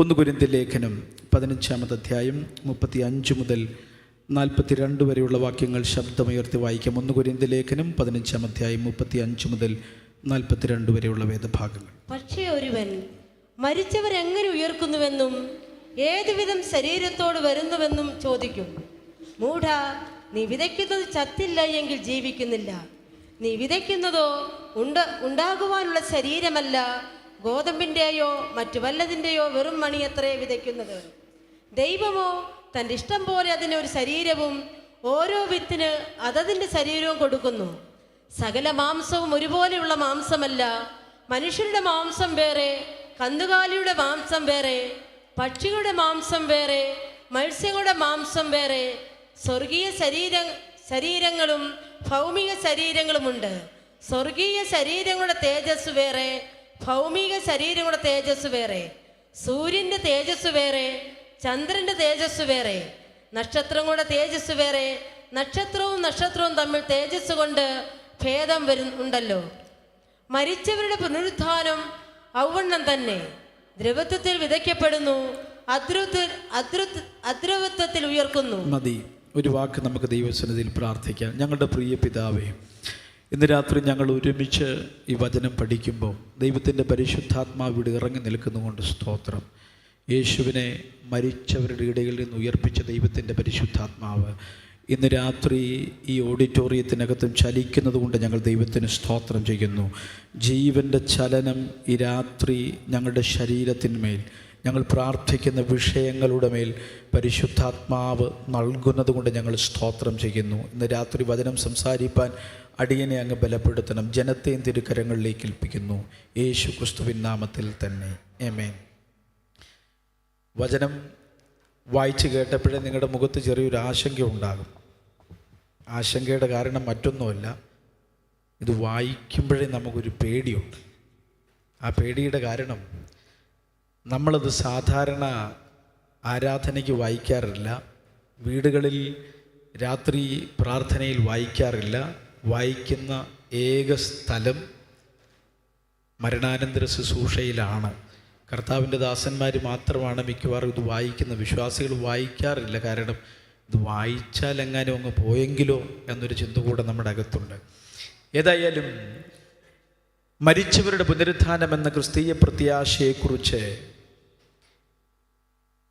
1 കൊരിന്ത്യർ ലേഖനം 15-ാമത്തെ അധ്യായം 35 മുതൽ 42 വരെയുള്ള വാക്യങ്ങൾ ശബ്ദമുയർത്തി വായിക്കാം. 1 കൊരിന്ത്യർ ലേഖനം 15-ാം അധ്യായം 35 മുതൽ 42 വരെയുള്ള വേദഭാഗങ്ങൾ. പക്ഷേ ഒരുവൻ മരിച്ചവരെങ്ങനെ ഉയർക്കുന്നുവെന്നും ഏതുവിധം ശരീരത്തോട് വരുന്നുവെന്നും ചോദിക്കും. മൂഢ, നീ വിതയ്ക്കുന്നത് ചത്തില്ല എങ്കിൽ ജീവിക്കുന്നില്ല. നീ വിതയ്ക്കുന്നതോ ഉണ്ടാകുവാനുള്ള ശരീരമല്ല, ഗോതമ്പിൻ്റെയോ മറ്റു വല്ലതിൻ്റെയോ വെറും മണിയത്രേ വിതയ്ക്കുന്നത്. ദൈവമോ തൻ്റെ ഇഷ്ടം പോലെ അതിന് ഒരു ശരീരവും ഓരോ വിത്തിന് അതതിൻ്റെ ശരീരവും കൊടുക്കുന്നു. സകല മാംസവും ഒരുപോലെയുള്ള മാംസമല്ല. മനുഷ്യരുടെ മാംസം വേറെ, കന്നുകാലിയുടെ മാംസം വേറെ, പക്ഷികളുടെ മാംസം വേറെ, മത്സ്യങ്ങളുടെ മാംസം വേറെ. സ്വർഗീയ ശരീരങ്ങളും ഭൗമിക ശരീരങ്ങളുമുണ്ട്. സ്വർഗീയ ശരീരങ്ങളുടെ തേജസ് വേറെ, ഭൗമിക ശരീരങ്ങളുടെ തേജസ് വേറെ. സൂര്യൻ്റെ തേജസ് വേറെ, ചന്ദ്രൻ്റെ തേജസ് വേറെ. നക്ഷത്രങ്ങളുടെ തേജസ് വേറെ. നക്ഷത്രവും തമ്മിൽ തേജസ് കൊണ്ട് ഭേദം ഉണ്ടല്ലോ. മരിച്ചവരുടെ പുനരുത്ഥാനം ഔവണ്ണം തന്നെ. ദ്രവത്വത്തിൽ വിതയ്ക്കപ്പെടുന്നു, അദ്രവത്വത്തിൽ ഉയർക്കുന്നു. മതി, ഒരു വാക്ക് നമുക്ക് ദൈവസന്നിധിയിൽ പ്രാർത്ഥിക്കാം. ഞങ്ങളുടെ പ്രിയ പിതാവേ, ഇന്ന് രാത്രി ഞങ്ങൾ ഒരുമിച്ച് ഈ വചനം പഠിക്കുമ്പോൾ ദൈവത്തിൻ്റെ പരിശുദ്ധാത്മാവ് ഇവിടെ ഇറങ്ങി നിൽക്കുന്നുകൊണ്ട് സ്തോത്രം. യേശുവിനെ മരിച്ചവരുടെ ഇടയിൽ നിന്ന് ഉയർപ്പിച്ച ദൈവത്തിൻ്റെ പരിശുദ്ധാത്മാവ് ഇന്ന് രാത്രി ഈ ഓഡിറ്റോറിയത്തിനകത്തും ചലിക്കുന്നത് കൊണ്ട് ഞങ്ങൾ ദൈവത്തിന് സ്തോത്രം ചെയ്യുന്നു. ജീവൻ്റെ ചലനം ഈ രാത്രി ഞങ്ങളുടെ ശരീരത്തിന്മേൽ, ഞങ്ങൾ പ്രാർത്ഥിക്കുന്ന വിഷയങ്ങളുടെ മേൽ പരിശുദ്ധാത്മാവ് നൽകുന്നത് കൊണ്ട് ഞങ്ങൾ സ്തോത്രം ചെയ്യുന്നു. ഇന്ന് രാത്രി വചനം സംസാരിപ്പാൻ അടിയനെ അങ്ങ് ബലപ്പെടുത്തണം. ജനത്തെയും തിരുക്കരങ്ങളിലേക്ക് ഏൽപ്പിക്കുന്നു, യേശു ക്രിസ്തുവിൻ നാമത്തിൽ തന്നെ, ആമേൻ. വചനം വായിച്ച് കേട്ടപ്പോഴേ നിങ്ങളുടെ മുഖത്ത് ചെറിയൊരു ആശങ്ക ഉണ്ടാകും. ആശങ്കയുടെ കാരണം മറ്റൊന്നുമല്ല, ഇത് വായിക്കുമ്പോഴേ നമുക്കൊരു പേടിയുണ്ട്. ആ പേടിയുടെ കാരണം നമ്മളത് സാധാരണ ആരാധനയ്ക്ക് വായിക്കാറില്ല, വീടുകളിൽ രാത്രി പ്രാർത്ഥനയിൽ വായിക്കാറില്ല. വായിക്കുന്ന ഏക സ്ഥലം മരണാനന്തര ശുശ്രൂഷയിലാണ്. കർത്താവിൻ്റെ ദാസന്മാർ മാത്രമാണ് മിക്കവാറും ഇത് വായിക്കുന്ന. വിശ്വാസികൾ വായിക്കാറില്ല. കാരണം ഇത് വായിച്ചാൽ എങ്ങാനും അങ്ങ് പോയെങ്കിലോ എന്നൊരു ചിന്ത കൂടെ നമ്മുടെ അകത്തുണ്ട്. ഏതായാലും മരിച്ചവരുടെ പുനരുത്ഥാനം എന്ന ക്രിസ്തീയ പ്രത്യാശയെക്കുറിച്ച്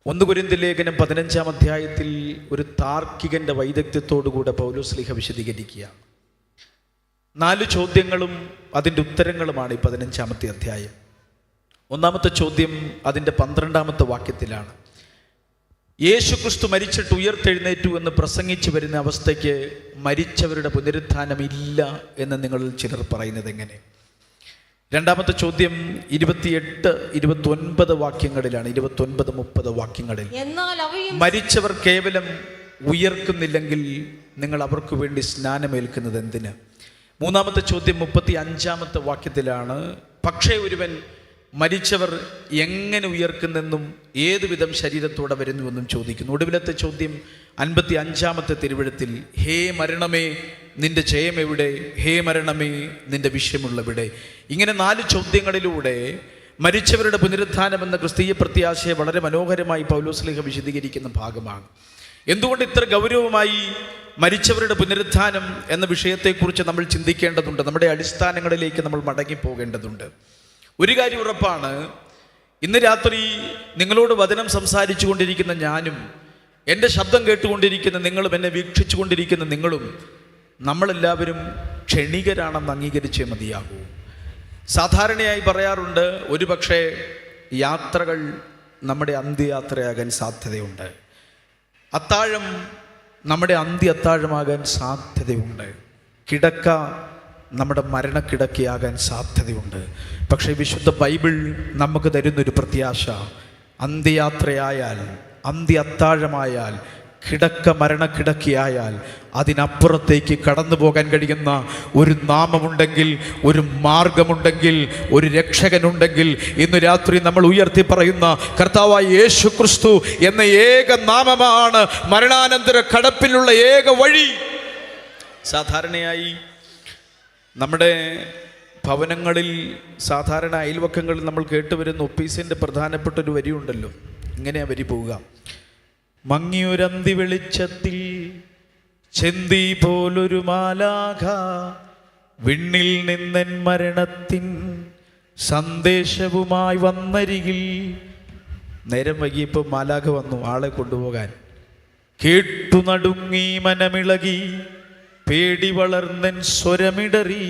1 കൊരിന്ത്യർ ലേഖനം 15-ാം അധ്യായത്തിൽ ഒരു താർക്കികൻ്റെ വൈദഗ്ധ്യത്തോടുകൂടെ പൗലോസ് വിശദീകരിക്കുക. 4 ചോദ്യങ്ങളും അതിൻ്റെ ഉത്തരങ്ങളുമാണ് ഈ 15-ാമത്തെ അധ്യായം. 1-ാമത്തെ ചോദ്യം അതിൻ്റെ 12-ാമത്തെ വാക്യത്തിലാണ്. യേശു ക്രിസ്തു മരിച്ചിട്ട് ഉയർത്തെഴുന്നേറ്റു എന്ന് പ്രസംഗിച്ചു വരുന്ന അവസ്ഥയ്ക്ക് മരിച്ചവരുടെ പുനരുത്ഥാനം ഇല്ല എന്ന് നിങ്ങളിൽ ചിലർ പറയുന്നത് എങ്ങനെ? 2-ാമത്തെ ചോദ്യം 28-29 വാക്യങ്ങളിലാണ്. 29-30 വാക്യങ്ങളിൽ മരിച്ചവർ കേവലം ഉയർക്കുന്നില്ലെങ്കിൽ നിങ്ങൾ അവർക്ക് വേണ്ടി സ്നാനമേൽക്കുന്നത് എന്തിന്? 3-ാമത്തെ ചോദ്യം 35-ാമത്തെ വാക്യത്തിലാണ്. പക്ഷേ ഒരുവൻ മരിച്ചവർ എങ്ങനെ ഉയർക്കുന്നെന്നും ഏതുവിധം ശരീരത്തോടെ വരുന്നുവെന്നും ചോദിക്കുന്നു. ഒടുവിലത്തെ ചോദ്യം 55-ാമത്തെ തിരുവെഴുത്തിൽ, ഹേ മരണമേ നിന്റെ ജയം എവിടെ? ഹേ മരണമേ നിന്റെ വിഷയമുള്ളവിടെ? ഇങ്ങനെ 4 ചോദ്യങ്ങളിലൂടെ മരിച്ചവരുടെ പുനരുത്ഥാനം എന്ന ക്രിസ്തീയ പ്രത്യാശയെ വളരെ മനോഹരമായി പൗലോസ് ശ്ലീഹ വിശദീകരിക്കുന്ന ഭാഗമാണ്. എന്തുകൊണ്ട് ഇത്ര ഗൗരവമായി മരിച്ചവരുടെ പുനരുത്ഥാനം എന്ന വിഷയത്തെക്കുറിച്ച് നമ്മൾ ചിന്തിക്കേണ്ടതുണ്ട്. നമ്മുടെ അടിസ്ഥാനങ്ങളിലേക്ക് നമ്മൾ മടങ്ങിപ്പോകേണ്ടതുണ്ട്. ഒരു കാര്യം ഉറപ്പാണ്, ഇന്ന് രാത്രി നിങ്ങളോട് വചനം സംസാരിച്ചു കൊണ്ടിരിക്കുന്ന ഞാനും, എൻ്റെ ശബ്ദം കേട്ടുകൊണ്ടിരിക്കുന്ന നിങ്ങളും, എന്നെ വീക്ഷിച്ചു കൊണ്ടിരിക്കുന്ന നിങ്ങളും, നമ്മളെല്ലാവരും ക്ഷണികരാണെന്ന് അംഗീകരിച്ചേ മതിയാകൂ. സാധാരണയായി പറയാറുണ്ട്, ഒരു പക്ഷേ യാത്രകൾ നമ്മുടെ അന്ത്യയാത്രയാകാൻ സാധ്യതയുണ്ട്. അത്താഴം നമ്മുടെ അന്ത്യ അത്താഴമാകാൻ സാധ്യതയുണ്ട്. കിടക്ക നമ്മുടെ മരണക്കിടക്കയാകാൻ സാധ്യതയുണ്ട്. പക്ഷേ വിശുദ്ധ ബൈബിൾ നമുക്ക് തരുന്നൊരു പ്രത്യാശ, അന്ത്യയാത്രയായാൽ, അന്ത്യ അത്താഴമായാൽ, കിടക്ക മരണക്കിടക്കയായാൽ അതിനപ്പുറത്തേക്ക് കടന്നു പോകാൻ കഴിയുന്ന ഒരു നാമമുണ്ടെങ്കിൽ, ഒരു മാർഗമുണ്ടെങ്കിൽ, ഒരു രക്ഷകനുണ്ടെങ്കിൽ ഇന്ന് രാത്രി നമ്മൾ ഉയർത്തി പറയുന്ന കർത്താവായ യേശു ക്രിസ്തു എന്ന ഏക നാമമാണ് മരണാനന്തര കടപ്പിലുള്ള ഏക വഴി. സാധാരണയായി നമ്മുടെ ഭവനങ്ങളിൽ സാധാരണ അയൽവക്കങ്ങളിൽ നമ്മൾ കേട്ടുവരുന്ന ഒപ്പീസിൻ്റെ പ്രധാനപ്പെട്ട ഒരു വരിയുണ്ടല്ലോ, ഇങ്ങനെയാ വരി പോവുക: മങ്ങിയൊരന്തി വെളിച്ചത്തിൽ ചെന്തി പോലൊരു മാലാഖ വിണ്ണിൽ നിന്നൻ മരണത്തിൻ സന്ദേശവുമായി വന്നരികിൽ. നേരം വൈകിയപ്പോൾ മാലാഖ വന്നു ആളെ കൊണ്ടുപോകാൻ. കേട്ടു നടുങ്ങി മനമിളകി പേടി വളർന്നൻ സ്വരമിടറി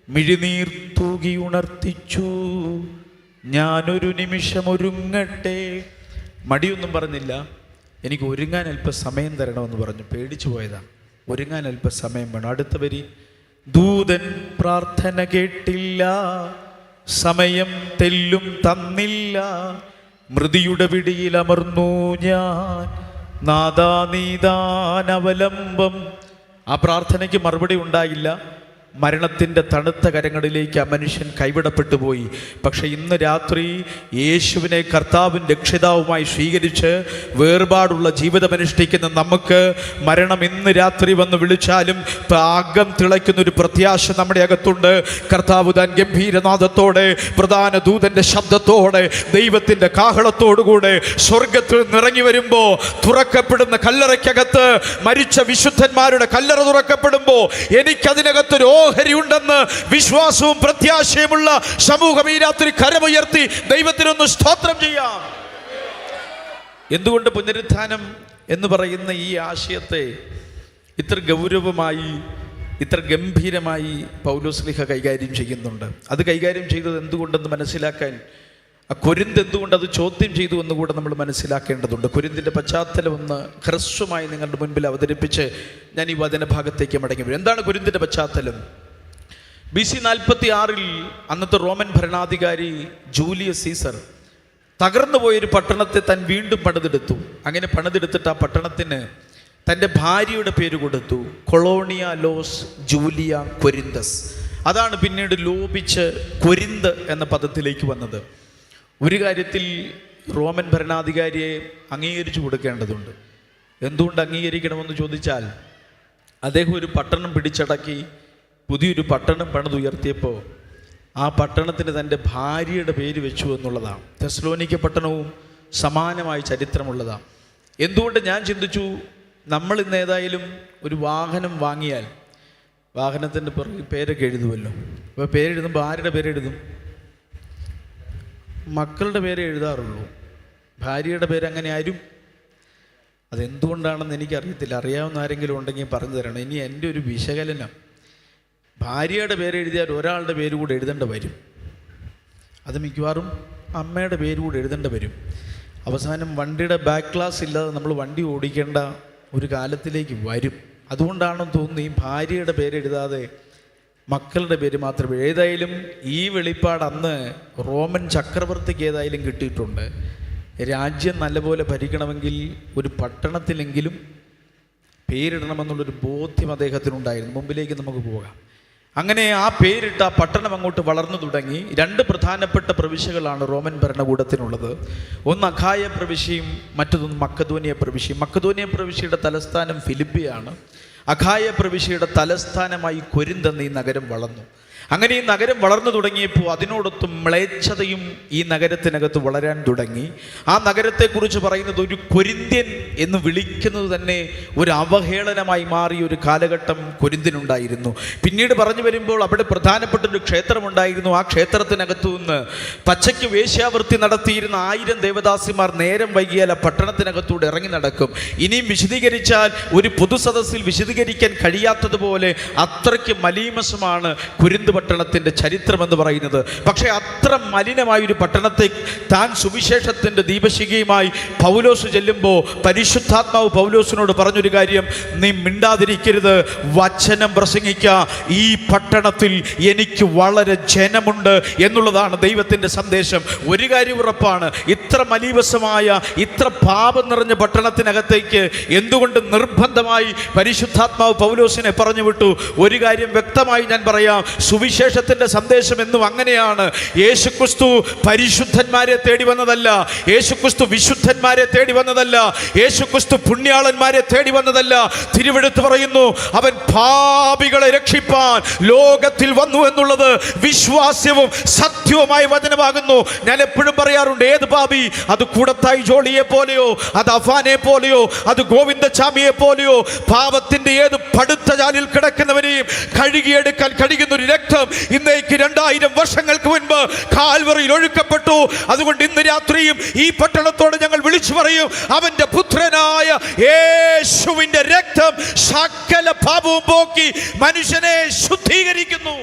മിഴിനീർ തൂകി ഉണർത്തിച്ചു ഞാനൊരു നിമിഷം ഒരുങ്ങട്ടെ. മടിയൊന്നും പറഞ്ഞില്ല, എനിക്ക് ഒരുങ്ങാൻ അല്പം സമയം തരണമെന്ന് പറഞ്ഞു. പേടിച്ചു പോയതാ, ഒരുങ്ങാൻ അല്പം സമയം വേണം. അടുത്ത വരി: ദൂതൻ പ്രാർത്ഥന കേട്ടില്ല, സമയം തെല്ലും തന്നില്ല, മൃതിയുടെ പിടിയിൽ അമർന്നു ഞാൻ, നാദാ നീദാനവലംബം. ആ പ്രാർത്ഥനയ്ക്ക് മറുപടി ഉണ്ടായില്ല. മരണത്തിൻ്റെ തണുത്ത കരങ്ങളിലേക്ക് ആ മനുഷ്യൻ കൈവിടപ്പെട്ടു പോയി. പക്ഷെ ഇന്ന് രാത്രി യേശുവിനെ കർത്താവും രക്ഷിതാവുമായി സ്വീകരിച്ച് വേർപാടുള്ള ജീവിതമനുഷ്ഠിക്കുന്ന നമുക്ക് മരണം ഇന്ന് രാത്രി വന്ന് വിളിച്ചാലും അകം തിളയ്ക്കുന്നൊരു പ്രത്യാശ നമ്മുടെ അകത്തുണ്ട്. കർത്താവ് താൻ ഗംഭീരനാദത്തോടെ, പ്രധാന ദൂതൻ്റെ ശബ്ദത്തോടെ, ദൈവത്തിൻ്റെ കാഹളത്തോടുകൂടെ സ്വർഗത്തിൽ നിറങ്ങി വരുമ്പോൾ തുറക്കപ്പെടുന്ന കല്ലറയ്ക്കകത്ത്, മരിച്ച വിശുദ്ധന്മാരുടെ കല്ലറ തുറക്കപ്പെടുമ്പോൾ എനിക്കതിനകത്തൊരു ഓഹരി ഉണ്ടെന്ന് വിശ്വാസവും പ്രത്യാശയുമുള്ള സമൂഹം ഈ രാത്രി കരമുയർത്തി ദൈവത്തിനൊന്ന് സ്തോത്രം ചെയ്യാം. എന്തുകൊണ്ട് പുനരുത്ഥാനം എന്ന് പറയുന്ന ഈ ആശയത്തെ ഇത്ര ഗൗരവമായി, ഇത്ര ഗംഭീരമായി പൗലോസ്ലീഹ കൈകാര്യം ചെയ്യുന്നുണ്ട്? അത് കൈകാര്യം ചെയ്തത് എന്തുകൊണ്ടെന്ന് മനസ്സിലാക്കാൻ കൊരിന്ത് എന്തുകൊണ്ട് അത് ചോദ്യം ചെയ്തു എന്നുകൂടെ നമ്മൾ മനസ്സിലാക്കേണ്ടതുണ്ട്. കൊരിന്തിൻ്റെ പശ്ചാത്തലം ഒന്ന് ഹ്രസ്വമായി നിങ്ങളുടെ മുൻപിൽ അവതരിപ്പിച്ച് ഞാൻ ഈ വചനഭാഗത്തേക്ക് മടങ്ങി വരും. എന്താണ് കൊരിന്തിൻ്റെ പശ്ചാത്തലം? BC 46 അന്നത്തെ റോമൻ ഭരണാധികാരി ജൂലിയസ് സീസർ തകർന്നു പോയൊരു പട്ടണത്തെ താൻ വീണ്ടും പണിതെടുത്തു. അങ്ങനെ പണിതെടുത്തിട്ട് ആ പട്ടണത്തിന് തൻ്റെ ഭാര്യയുടെ പേര് കൊടുത്തു, കൊളോണിയ ലോസ് ജൂലിയ കൊരിന്തസ്. അതാണ് പിന്നീട് ലോപിച്ച് കൊരിന്ത് എന്ന പദത്തിലേക്ക് വന്നത്. ഒരു കാര്യത്തിൽ റോമൻ ഭരണാധികാരിയെ അംഗീകരിച്ചു കൊടുക്കേണ്ടതുണ്ട്. എന്തുകൊണ്ട് അംഗീകരിക്കണമെന്ന് ചോദിച്ചാൽ, അദ്ദേഹം ഒരു പട്ടണം പിടിച്ചടക്കി പുതിയൊരു പട്ടണം പണിതുയർത്തിയപ്പോൾ ആ പട്ടണത്തിന് തൻ്റെ ഭാര്യയുടെ പേര് വെച്ചു എന്നുള്ളതാണ്. തെസ്സലോനിക്ക പട്ടണവും സമാനമായ ചരിത്രമുള്ളതാണ്. എന്തുകൊണ്ട് ഞാൻ ചിന്തിച്ചു, നമ്മൾ ഇന്ന് ഏതായാലും ഒരു വാഹനം വാങ്ങിയാൽ വാഹനത്തിൻ്റെ പേരൊക്കെ എഴുതുമല്ലോ. അപ്പോൾ പേരെഴുതുമ്പോൾ ആരുടെ പേരെഴുതും? മക്കളുടെ പേരെ എഴുതാറുള്ളൂ. ഭാര്യയുടെ പേര് അങ്ങനെ ആരും. അതെന്തുകൊണ്ടാണെന്ന് എനിക്കറിയത്തില്ല. അറിയാവുന്ന ആരെങ്കിലും ഉണ്ടെങ്കിൽ പറഞ്ഞു തരണം. ഇനി എൻ്റെ ഒരു വിശകലനം, ഭാര്യയുടെ പേര് എഴുതിയാൽ ഒരാളുടെ പേര് കൂടെ എഴുതേണ്ട വരും. അത് മിക്കവാറും അമ്മയുടെ പേര് കൂടെ എഴുതേണ്ട വരും. അവസാനം വണ്ടിയുടെ ബാക്ക് ക്ലാസ് ഇല്ലാതെ നമ്മൾ വണ്ടി ഓടിക്കേണ്ട ഒരു കാലത്തിലേക്ക് വരും. അതുകൊണ്ടാണെന്ന് തോന്നുന്നു ഈ ഭാര്യയുടെ പേര് എഴുതാതെ മക്കളുടെ പേര് മാത്രമേ. ഏതായാലും ഈ വെളിപ്പാട് അന്ന് റോമൻ ചക്രവർത്തിക്ക് ഏതായാലും കിട്ടിയിട്ടുണ്ട്. രാജ്യം നല്ലപോലെ ഭരിക്കണമെങ്കിൽ ഒരു പട്ടണത്തിലെങ്കിലും പേരിടണമെന്നുള്ളൊരു ബോധ്യം അദ്ദേഹത്തിനുണ്ടായിരുന്നു. മുമ്പിലേക്ക് നമുക്ക് പോകാം. അങ്ങനെ ആ പേരിട്ട് ആ പട്ടണം അങ്ങോട്ട് വളർന്നു തുടങ്ങി. രണ്ട് പ്രധാനപ്പെട്ട പ്രവിശ്യകളാണ് റോമൻ ഭരണകൂടത്തിനുള്ളത്. ഒന്ന് അഖായ പ്രവിശ്യയും മറ്റൊന്ന് മക്കദോനിയ പ്രവിശ്യയും. മക്കദോനിയ പ്രവിശ്യയുടെ തലസ്ഥാനം ഫിലിപ്പിയാണ്. അഖായ പ്രവിശ്യയുടെ തലസ്ഥാനമായി കൊരിന്ത് എന്ന ഈ നഗരം വളർന്നു. അങ്ങനെ ഈ നഗരം വളർന്നു തുടങ്ങിയപ്പോൾ അതിനോടൊത്ത് മ്ലേച്ഛതയും ഈ നഗരത്തിനകത്ത് വളരാൻ തുടങ്ങി. ആ നഗരത്തെക്കുറിച്ച് പറയുന്നത് ഒരു കൊരിന്ത്യൻ എന്ന് വിളിക്കുന്നത് തന്നെ ഒരു അവഹേളനമായി മാറിയ ഒരു കാലഘട്ടം കൊരിന്തിനുണ്ടായിരുന്നു. പിന്നീട് പറഞ്ഞു വരുമ്പോൾ അവിടെ പ്രധാനപ്പെട്ടൊരു ക്ഷേത്രമുണ്ടായിരുന്നു. ആ ക്ഷേത്രത്തിനകത്തു നിന്ന് പച്ചയ്ക്ക് വേശ്യാവൃത്തി നടത്തിയിരുന്ന 1000 ദേവദാസിമാർ നേരം വൈകിയാൽ ആ പട്ടണത്തിനകത്തൂടെ ഇറങ്ങി നടക്കും. ഇനിയും വിശദീകരിച്ചാൽ ഒരു പൊതുസദസ്സിൽ വിശദീകരിക്കാൻ കഴിയാത്തതുപോലെ അത്രയ്ക്ക് മലീമസമാണ് കൊരിന്ത് പട്ടണത്തിൻ്റെ ചരിത്രമെന്ന് പറയുന്നത്. പക്ഷേ അത്ര മലിനമായൊരു പട്ടണത്തെ താൻ സുവിശേഷത്തിൻ്റെ ദീപശിഖയുമായി പൗലോസ് ചെല്ലുമ്പോൾ പരിശുദ്ധാത്മാവ് പൗലോസിനോട് പറഞ്ഞൊരു കാര്യം: നീ മിണ്ടാതിരിക്കരുത്, വചനം പ്രസംഗിക്കുക. ഈ പട്ടണത്തിൽ എനിക്ക് വളരെ ജനമുണ്ട് എന്നുള്ളതാണ് ദൈവത്തിൻ്റെ സന്ദേശം. ഒരു കാര്യം ഉറപ്പാണ്, ഇത്ര മലീവസമായ, ഇത്ര പാപം നിറഞ്ഞ പട്ടണത്തിനകത്തേക്ക് എന്തുകൊണ്ട് നിർബന്ധമായി പരിശുദ്ധാത്മാവ് പൗലോസിനെ പറഞ്ഞു വിട്ടു? ഒരു കാര്യം വ്യക്തമായി ഞാൻ പറയാം, സുവിശേഷം സുവിശേഷത്തിൻ്റെ സന്ദേശം എന്നും അങ്ങനെയാണ്. യേശുക്രിസ്തു പരിശുദ്ധന്മാരെ തേടി വന്നതല്ല, യേശുക്രിസ്തു വിശുദ്ധന്മാരെ തേടി വന്നതല്ല, യേശുക്രിസ്തു പുണ്യാളന്മാരെ തേടി വന്നതല്ല. തിരുവെഴുത്ത് പറയുന്നു, അവൻ പാപികളെ രക്ഷിപ്പാൻ ലോകത്തിൽ വന്നു എന്നുള്ളത് വിശ്വാസ്യവും സത്യവുമായ വചനമാകുന്നു. ഞാൻ എപ്പോഴും പറയാറുണ്ട്, ഏത് പാപി? അത് കൂടത്തായി ജോളിയെ പോലെയോ, അത് അഫാനെ പോലെയോ, അത് ഗോവിന്ദചാമിയെ പോലെയോ, പാപത്തിന്റെ ഏത് പടുത്ത ജാലിൽ കിടക്കുന്നവനെയും കഴുകിയെടുക്കാൻ കഴിയുന്ന ഒരു രക്തം ഇന്നേക്ക് 2000 വർഷങ്ങൾക്ക് മുൻപ് കാൽവറിയിൽ ഒഴുക്കപ്പെട്ടു. അതുകൊണ്ട് ഇന്ന് രാത്രിയും ഈ പട്ടണത്തോട് ഞങ്ങൾ വിളിച്ചു പറയും, അവന്റെ പുത്രനായ യേശുവിന്റെ രക്തം സകല പാപവും പോക്കി മനുഷ്യനെ ശുദ്ധീകരിക്കുന്നു.